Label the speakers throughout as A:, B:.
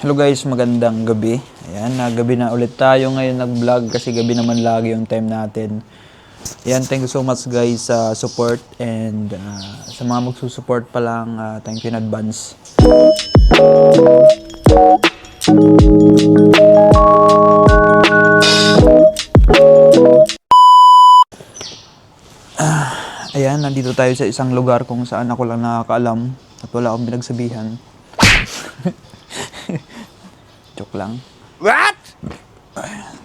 A: Hello guys, magandang gabi. Ayan, gabi na ulit tayo ngayon nag-vlog kasi gabi naman lagi yung time natin. Ayan, thank you so much guys sa support and sa mga magsusupport pa lang, thank you in advance. Ayan, nandito tayo sa isang lugar kung saan ako lang nakakaalam at wala akong pinagsabihan. Joke lang.
B: What?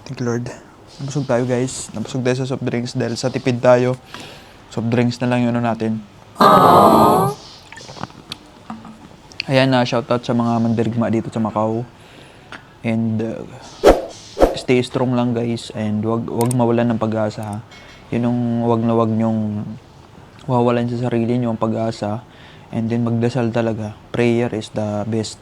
A: Thank you Lord. Nabusog tayo guys. Nabusog tayo sa soft drinks dahil sa tipid tayo. Soft drinks na lang yung ano natin. Aww. Ayan na, shoutout sa mga mandirigma dito sa Macau. And stay strong lang guys. And wag mawalan ng pag-asa ha. Yun yung wag nyong wawalan sa sarili nyo ang pag-asa. And then magdasal talaga. Prayer is the best.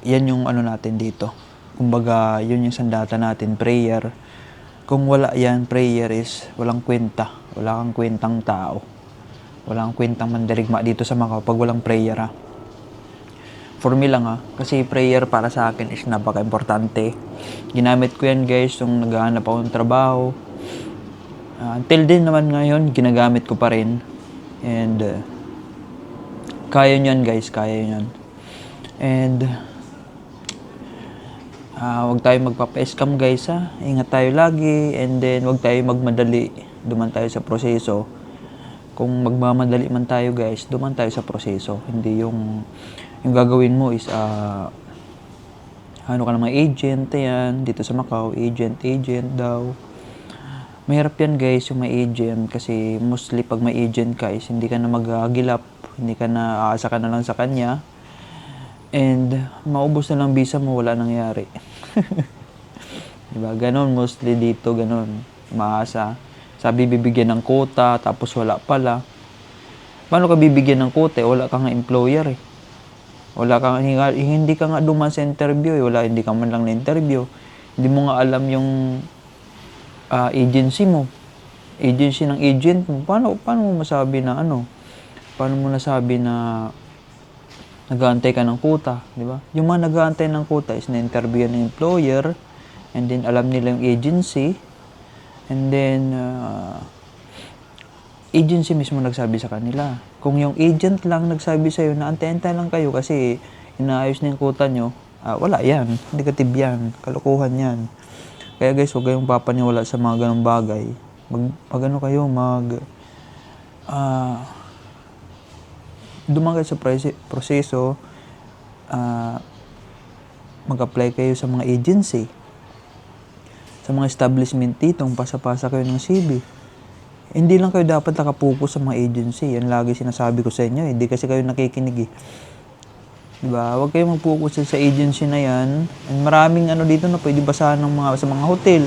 A: Yan yung ano natin dito. Kumbaga, yun yung sandata natin, prayer. Kung wala yan, prayer is walang kwenta. Wala kang kwentang tao. Wala kang kwentang mandirigma dito sa Macau pag walang prayer ha. For me lang ha, kasi prayer para sa akin is napaka-importante. Ginamit ko yan guys nung naghahanap ako ng trabaho. Until din naman ngayon, ginagamit ko pa rin. And kaya nyo yan guys, kaya nyo yan. And wag tayo magpapa-scam guys ha. Ingat tayo lagi and then wag tayo magmadali. Duman tayo sa proseso. Kung magmamadali man tayo guys, duman tayo sa proseso. Hindi yung gagawin mo is ano ka naman agent yan dito sa Macau, agent daw. Mahirap yan guys yung may agent kasi mostly pag may agent ka is hindi ka na magagilap, hindi ka na aasa ka na lang sa kanya. And maubos na lang visa mo, wala nangyari. Diba? Ganon, mostly dito, ganon. Maasa. Sabi bibigyan ng quota, tapos wala pala. Paano ka bibigyan ng quota? Wala ka nga employer eh. Wala ka, hindi ka nga duman sa interview eh. Hindi ka man lang na interview. Hindi mo nga alam yung agency mo. Agency ng agent mo. Paano mo masabi na ano? Paano mo nasabi na nag-aantay ka ng quota, di ba? Yung mga nag-aantay ng quota is na-interview ng employer and then alam nila yung agency and then agency mismo nagsabi sa kanila. Kung yung agent lang nagsabi sa'yo na antay-antay lang kayo kasi inaayos na yung quota nyo, wala yan. Negative yan. Kalokohan yan. Kaya guys, huwag kayong papaniwala sa mga ganong bagay. Dumaan kayo sa proseso, mag-apply kayo sa mga agency, sa mga establishment dito, pasa-pasa kayo ng CV. Hindi lang kayo dapat nakapokus sa mga agency. Yan lagi sinasabi ko sa inyo. Hindi kasi kayo nakikinig eh. Diba? Huwag kayong mag-focus sa agency na yan. And maraming ano dito na pwede basahan sa mga hotel.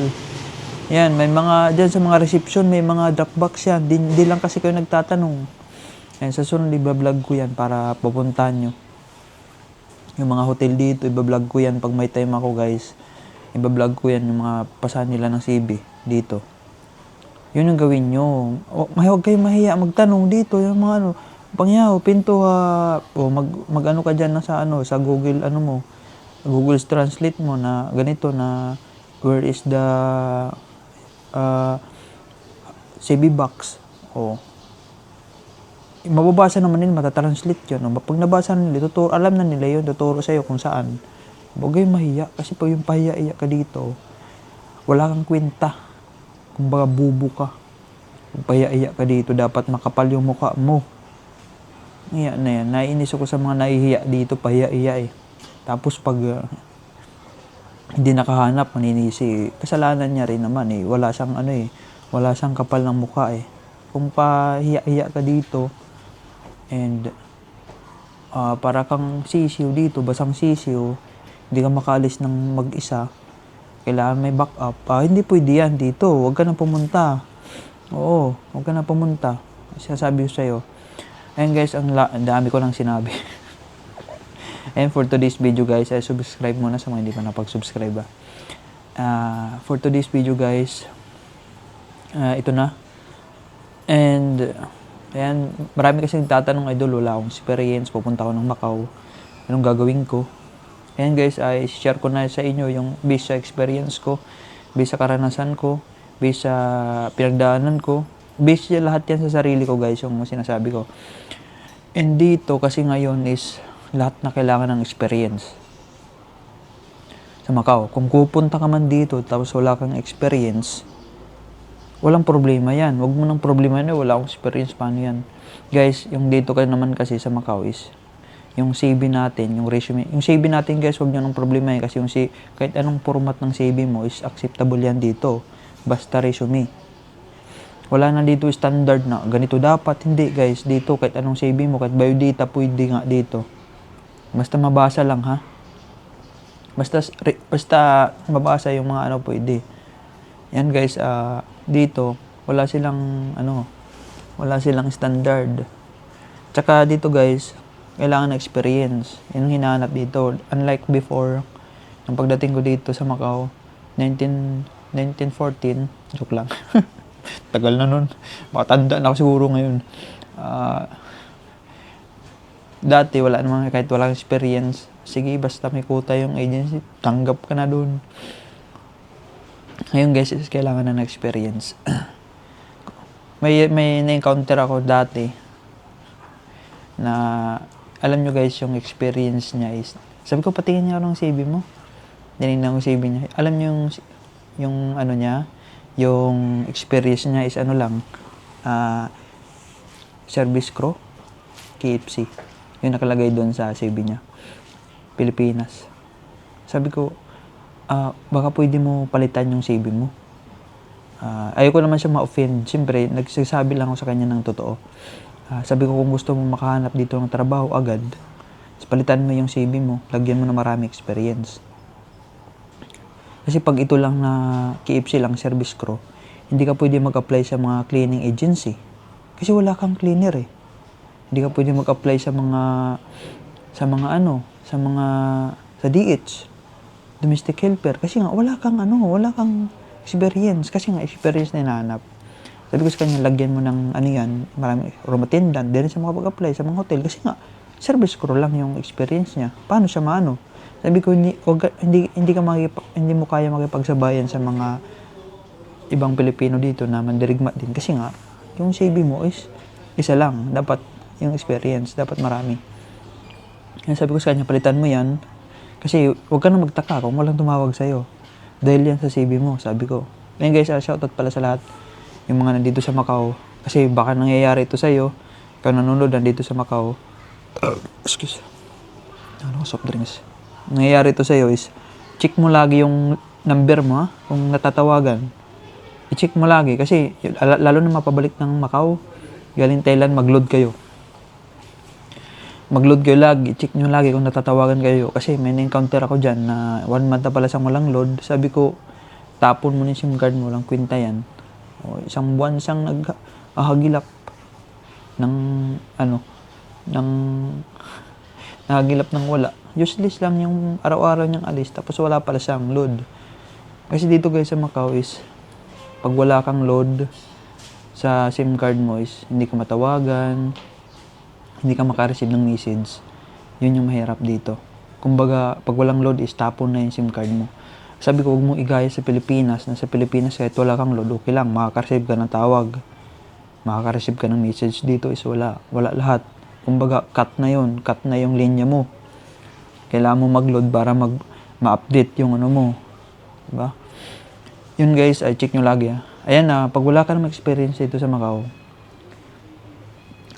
A: Yan, may mga, dyan sa mga reception, may mga dropbox yan. Di lang kasi kayo nagtatanong. And sa sunod, iba-vlog ko yan para pupuntahan nyo. Yung mga hotel dito, iba-vlog ko yan. Pag may time ako guys, iba-vlog ko yan yung mga pasahan nila ng CV dito. Yun ang gawin nyo. Huwag kayong mahiya magtanong dito. Yung mga ano, pangyaw, pinto mag-ano ka dyan sa Google, Google Translate mo na ganito na where is the CV box. Mababasa naman nila, matatranslate yun. Pag nabasa nila, alam na nila yun, tuturo sa'yo kung saan. Huwag kayong mahiya, kasi pag yung pahiya-iya ka dito, wala kang kwenta. Kumbaga bubo ka. Kung pahiya-iya ka dito, dapat makapal yung mukha mo. Iya na yan. Naiinis ako sa mga nahihiya dito, pahiya-iya eh. Tapos pag hindi nakahanap, maninisi. Kasalanan niya rin naman eh. Wala siyang kapal ng mukha eh. Kung pahiya-iya ka dito, and para kang sisiw dito, basang sisiw, hindi ka makalis ng mag-isa, kailangan may backup. Hindi pwede yan dito, huwag ka na pumunta. Oo, huwag ka na pumunta. Sasabi ko sa'yo. Ayun guys, ang dami ko lang sinabi. And for today's video guys, subscribe muna sa mga hindi pa napag-subscribe. For today's video guys, ito na. And ayan, marami kasi nagtatanong idol, wala akong experience, pupunta ako ng Macau. anong gagawin ko. Ayan guys, ay share ko na sa inyo yung based sa experience ko, based sa karanasan ko, based sa pinagdaanan ko, based sa lahat yan sa sarili ko guys, yung sinasabi ko. And dito kasi ngayon is lahat na kailangan ng experience. Sa Macau, kung pupunta ka man dito tapos wala kang experience, walang problema yan. Huwag mo nang problema yan, wala akong experience, paano yan? Guys, yung dito ka naman kasi sa Macau is yung CV natin, yung resume. Yung CV natin guys, huwag nyo nang problema kasi yung kahit anong format ng CV mo is acceptable yan dito. Basta resume. Wala na dito standard na ganito dapat. Hindi guys, dito kahit anong CV mo, kahit biodata, pwede nga dito. Basta mabasa lang ha. Basta mabasa yung mga pwede. Yan guys, dito, wala silang standard. Tsaka dito guys, kailangan ng experience. Yan ang hinahanap dito. Unlike before, yung pagdating ko dito sa Macau, 1914, joke lang. Tagal na nun. Makatanda na ako siguro ngayon. Dati, wala naman, kahit walang experience, sige, basta may quota yung agency, tanggap ka na dun. Ngayon guys, is kailangan na ng experience. may na-encounter ako dati na alam nyo guys, yung experience niya is, sabi ko, patingin niya ng CV mo. Dinignan ko CV niya. Alam nyo yung niya, yung experience niya is service crew, KFC. Yung nakalagay doon sa CV niya. Pilipinas. Sabi ko, baka pwede mo palitan yung CV mo. Ayoko naman siya ma-offend. Siyempre, nagsasabi lang ako sa kanya ng totoo. Sabi ko, kung gusto mo makahanap dito ng trabaho agad, palitan mo yung CV mo, lagyan mo na marami experience. Kasi pag ito lang na KFC lang, service crew, hindi ka pwede mag-apply sa mga cleaning agency. Kasi wala kang cleaner eh. Hindi ka pwede mag-apply sa DH, domestic helper. Kasi nga, wala kang experience. Kasi nga, experience na hinahanap. Sabi ko sa kanya, lagyan mo ng marami room attendant, din siya makapag-apply sa mga hotel. Kasi nga, service crew lang yung experience niya. Paano siya maano? Sabi ko, hindi mo kaya makipagsabayan sa mga ibang Pilipino dito na mandirigma din. Kasi nga, yung CV mo is isa lang. Dapat yung experience, dapat marami. Yan, sabi ko sa kanya, palitan mo yan. Kasi huwag ka na magtaka kung walang tumawag sa'yo. Dahil yan sa CV mo, sabi ko. Ngayon guys, shoutout pala sa lahat. Yung mga nandito sa Macau. Kasi baka nangyayari ito sa'yo. Ikaw nanonood nandito sa Macau. Excuse. Soft drinks. Nangyayari ito sa'yo is, check mo lagi yung number mo ha. Kung natatawagan. I-check mo lagi. Kasi lalo na mapabalik ng Macau. Galing Thailand, mag-load kayo. Mag-load kayo lagi. I-check nyo lagi kung natatawagan kayo. Kasi may na-encounter ako dyan na 1 month na pala siyang walang load. Sabi ko, tapon mo na yung SIM card mo. Walang kwenta yan. O, isang buwan siyang naghahagilap nahagilap ng wala. Useless lang yung araw-araw niyang alis. Tapos wala pala siyang load. Kasi dito guys sa Macau is, pag wala kang load sa SIM card mo is, hindi ka matawagan, hindi ka makareceive ng message. Yun yung mahirap dito. Kumbaga, pag walang load is, tapon na yung SIM card mo. Sabi ko, huwag mong igaya sa Pilipinas. Nasa Pilipinas, kahit wala kang load, okay lang. Makaka-receive ka ng tawag. Makaka-receive ka ng message. Dito is wala. Wala lahat. Kumbaga, cut na yun. Cut na yung linya mo. Kailangan mo mag-load para ma-update yung mo. Diba? Yun guys, ay check nyo lagi ha. Ayan na, pag wala ka ng experience dito sa Macau,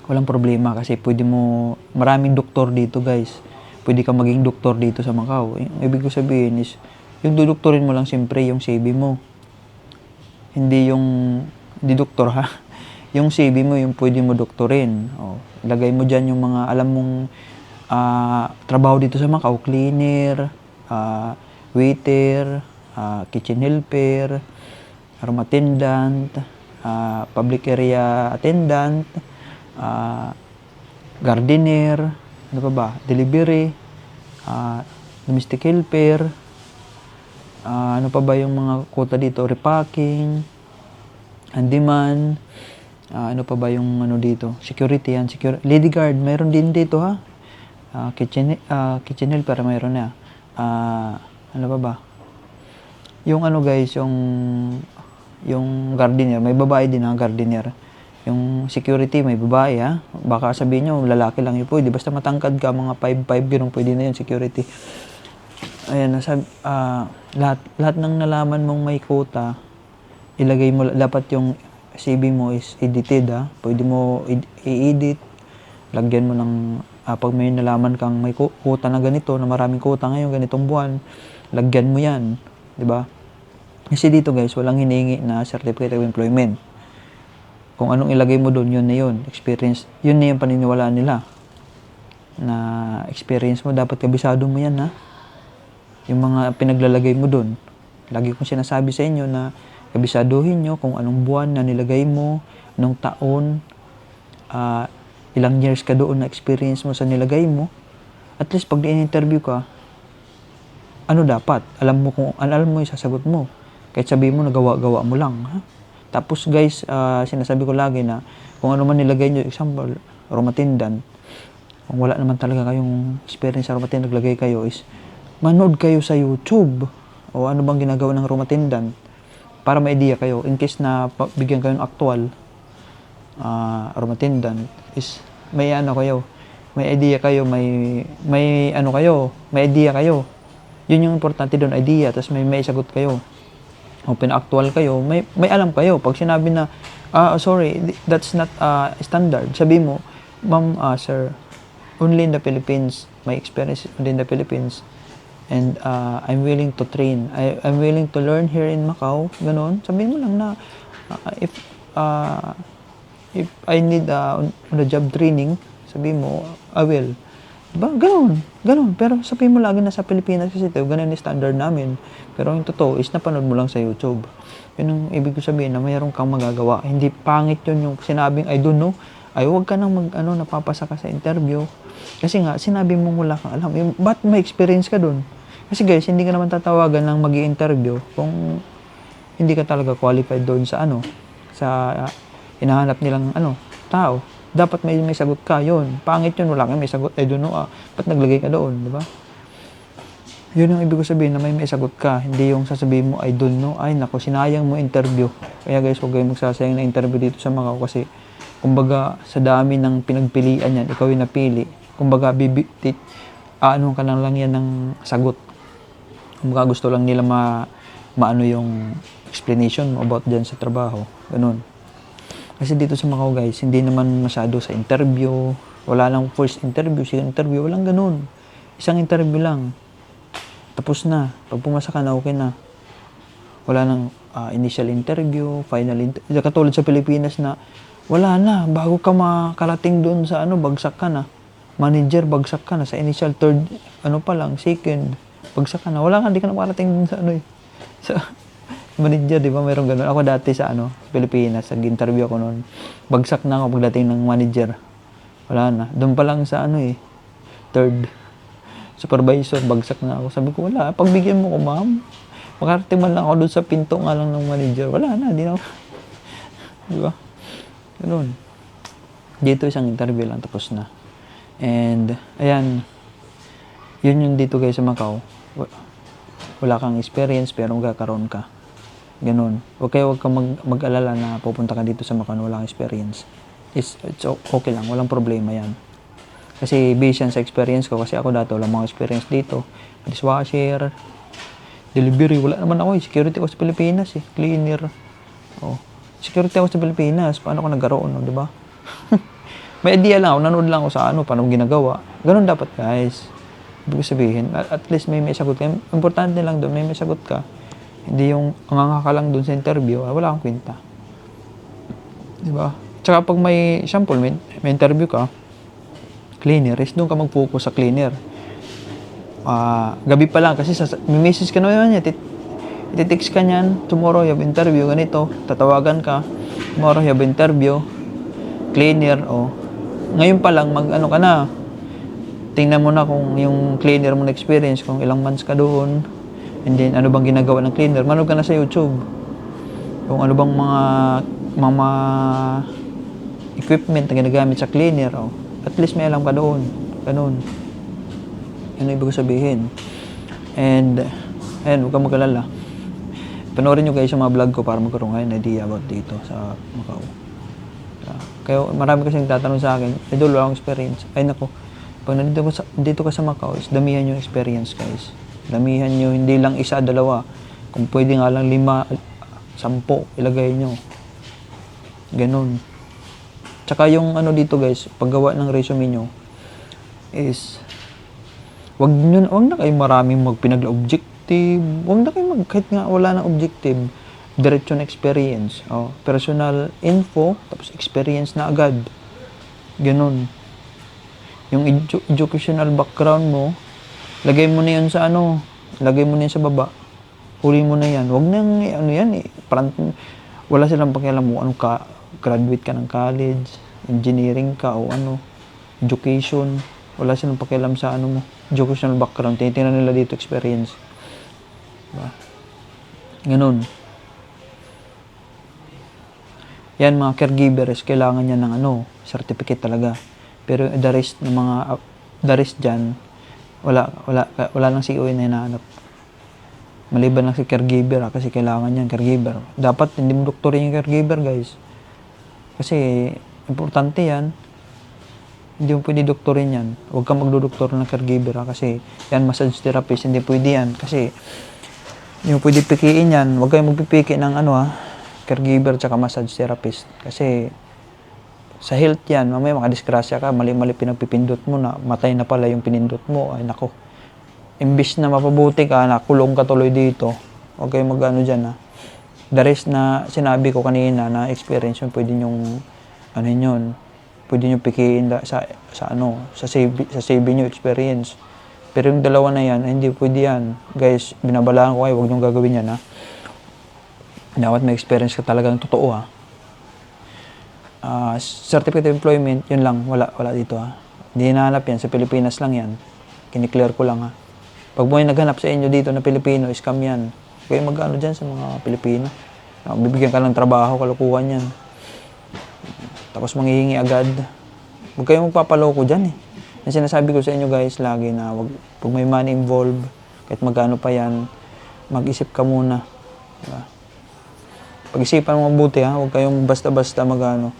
A: walang problema kasi maraming doktor dito guys. Pwede ka maging doktor dito sa Macau. Ibig ko sabihin is, yung dudoktorin mo lang siyempre yung CV mo. Hindi doktor ha. Yung CV mo yung pwede mo doktorin. O, ilagay mo dyan yung mga alam mong trabaho dito sa Macau. Cleaner, waiter, kitchen helper, room attendant, public area attendant, gardener, ano pa ba? Delivery, domestic helper, ano pa ba yung mga quota dito? Repacking, handyman, ano pa ba yung dito? Security yan, lady guard, mayroon din dito ha. kitchen helper mayroon na. Ano pa ba? Yung ano guys, yung gardener, may babae din ang gardener. Yung security, may babae ha. Baka sabihin nyo, lalaki lang yun. Pwede, basta matangkad ka, mga 5'5", ganun, pwede na yun, security. Ayan, lahat ng nalaman mong may quota, ilagay mo, dapat yung CV mo is edited ha. Pwede mo i-edit, lagyan mo ng, pag may nalaman kang may quota na ganito, na maraming quota ngayon, ganitong buwan, lagyan mo yan, di ba? Kasi dito guys, walang hinihingi na certificate of employment. Kung anong ilagay mo doon, yun na yun. Experience, yun na yung paniniwalaan nila. Na experience mo, dapat kabisado mo yan ha. Yung mga pinaglalagay mo doon. Lagi kong sinasabi sa inyo na kabisaduhin nyo kung anong buwan na nilagay mo, anong taon, ilang years ka doon na experience mo sa nilagay mo. At least pag in-interview ka, ano dapat? Alam mo yung sasagot mo. Kahit sabihin mo, nagawa-gawa mo lang. Ha? Tapos guys, sinasabi ko lagi na kung ano man nilagay nyo, example, room attendant, kung wala naman talaga kayong experience sa room attendant, naglagay kayo is, manood kayo sa YouTube o ano bang ginagawa ng room attendant para may idea kayo. In case na bigyan kayo ng actual room attendant is, may ano kayo, may idea kayo, may ano kayo, may idea kayo. Yun yung importante doon, idea, tapos may sagot kayo. O pina-actual kayo, may alam kayo. Pag sinabi na, sorry, that's not standard. Sabi mo, ma'am, sir, only in the Philippines, my experience only in the Philippines, and I'm willing to train. I'm willing to learn here in Macau. Ganon. Sabihin mo lang na, if I need on the job training, sabihin mo, I will. Diba? Ganon. Pero sabihin mo lagi na sa Pilipinas kasi ito, ganun yung standard namin. Pero yung totoo is napanood mo lang sa YouTube. Yun ang ibig ko sabihin na mayroon kang magagawa. Hindi pangit yun yung sinabing I don't know. Ay, huwag ka nang napapasa ka sa interview. Kasi nga, sinabi mo wala kang alam. Ba't may experience ka dun? Kasi guys, hindi ka naman tatawagan ng mag-i-interview kung hindi ka talaga qualified doon sa sa hinahanap nilang tao. Dapat may sagot ka, yun. Pangit yun, wala kang may sagot. I don't know, ba't naglagay ka doon, di ba? Yun ang ibig ko sabihin na may sagot ka. Hindi yung sasabihin mo, I don't know. Ay, nako, sinayang mo interview. Kaya guys, huwag kayong magsasayang na interview dito sa Macau kasi, kumbaga, sa dami ng pinagpilian yan, ikaw yung napili. Kumbaga, ano ka lang yan ng sagot. Kumbaga, gusto lang nila maano yung explanation mo about dyan sa trabaho. Ganun. Kasi dito sa Macau guys, hindi naman masyado sa interview. Wala lang first interview, second interview. Walang ganun. Isang interview lang. Tapos na. Pag pumasa ka na, okay na. Wala nang initial interview, final interview. Katulad sa Pilipinas na, wala na. Bago ka makarating doon sa bagsak ka na. Manager, bagsak ka na. Sa initial, third, pa lang, second, bagsak ka na. Wala ka, hindi ka na makarating doon sa sa manager, di ba? Mayroong ganun. Ako dati sa Pilipinas, nag-interview ako noon. Bagsak na ako pagdating ng manager. Wala na. Doon pa lang sa third supervisor, bagsak na ako. Sabi ko, wala. Pagbigyan mo ko, ma'am. Makarating man lang ako doon sa pinto nga lang ng manager. Wala na, di na ako. Di ba? Ganun. Dito isang interview lang, tapos na. And, ayan. Yun yung dito guys sa Macau. Wala kang experience, pero magkakaroon ka. Ganun. Huwag kang mag-alala na pupunta ka dito sa Macau na walang experience. It's okay lang. Walang problema yan. Kasi based yan sa experience ko. Kasi ako dati walang mga experience dito. Dishwasher, delivery. Wala naman ako. Security ako sa Pilipinas. Cleaner. Security ako sa Pilipinas. Paano ko nagkaroon? Di ba? May idea lang ako. Nanood lang ako sa paano ginagawa. Ganun dapat guys. Ibig sabihin, at least may sagot ka. Importante lang doon, may sagot ka. Hindi yung anganga ka lang doon sa interview, wala kang kwenta. Diba? Tsaka pag may sample, may interview ka, cleaner, is doon ka mag-focus sa cleaner. Gabi pa lang, kasi may message ka naman niya, iti-text ka niyan, tomorrow you have interview, ganito, tatawagan ka, tomorrow you have interview, cleaner, ngayon pa lang, ka na, tingnan mo na kung yung cleaner mo na experience, kung ilang months ka doon, and then ano bang ginagawa ng cleaner. Manood ka na sa YouTube. Kung ano bang mga equipment na ginagamit sa cleaner. At least may alam ka doon. Ganun. Yun ang ibig sabihin. And, huwag kang mag-alala. Panoorin nyo guys yung mga vlog ko para magkaroon kayo ng idea about dito sa Macau. Kaya marami kasi nagtatanong sa akin, idol, wala akong experience. Ay nako, pag dito ka sa Macau, is damihan yung experience guys. Damihan nyo, hindi lang isa, dalawa. Kung pwede nga lang 5, 10, ilagay nyo. Ganun. Tsaka yung ano dito guys, paggawa ng resume nyo, is, wag na kayo maraming magpinagla-objective. Wag na kayo kahit nga wala ng objective. Diretso na experience. Personal info, tapos experience na agad. Ganun. Yung educational background mo, lagay mo na yun sa lagay mo na yun sa baba. Huli mo na yan. Wag nang yan eh. Parang, wala silang pakialam mo, graduate ka ng college, engineering ka, o education. Wala silang pakialam sa mo, educational background. Tinitingnan nila dito experience. Diba? Ganun. Yan, mga caregivers, kailangan yan ng certificate talaga. Pero the rest dyan, wala lang COE na hinahanap. Maliban lang si caregiver, kasi kailangan yan, caregiver. Dapat hindi mo doktorin yung caregiver, guys. Kasi, importante yan. Hindi mo pwede doktorin yan. Huwag kang magdodoktor ng caregiver, kasi yan, massage therapist, hindi pwede yan. Kasi, hindi mo pwede pikiin yan. Huwag kayong magpipiki ng caregiver tsaka massage therapist. Kasi, sa health yan, mamaya makadisgrasya ka, mali-mali pinagpipindot mo na, matay na pala yung pinindot mo. Ay, nako. Imbis na mapabuti ka, nakulong ka tuloy dito. Huwag kayong dyan, The rest na sinabi ko kanina na experience yun, pwede nyong, yun, pwede nyo pikiin sa CV nyo experience. Pero yung dalawa na yan, hindi pwede yan. Guys, binabalaan ko kayo, huwag nyo gagawin yan, Dapat may experience ka talagang totoo, certificate of employment, yun lang, wala dito, Hindi hinahanap yan, sa Pilipinas lang yan. Kiniklear ko lang, Pag mo yung naghanap sa inyo dito na Pilipino, scam yan. Kaya dyan sa mga Pilipino. Bibigyan ka ng trabaho, kalukuhan yan. Tapos manghihingi agad. Huwag kayong magpapaloko dyan, Yung sinasabi ko sa inyo guys lagi na pag may money involved, kahit magkano pa yan, mag-isip ka muna. Diba? Pag-isipan mo mabuti, huwag kayong basta-basta Yun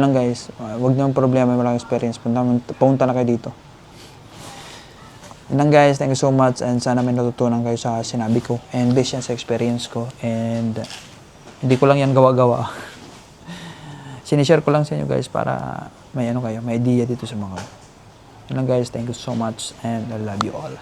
A: lang guys. Huwag nyo problema, walang experience. Punta na kayo dito. Yun lang guys, thank you so much, and sana may natutunan kayo sa sinabi ko. And based yan sa experience ko. And hindi ko lang yan gawa-gawa. Sinishare ko lang sa inyo guys para may may idea dito sa mga. Yun lang guys, thank you so much, and I love you all.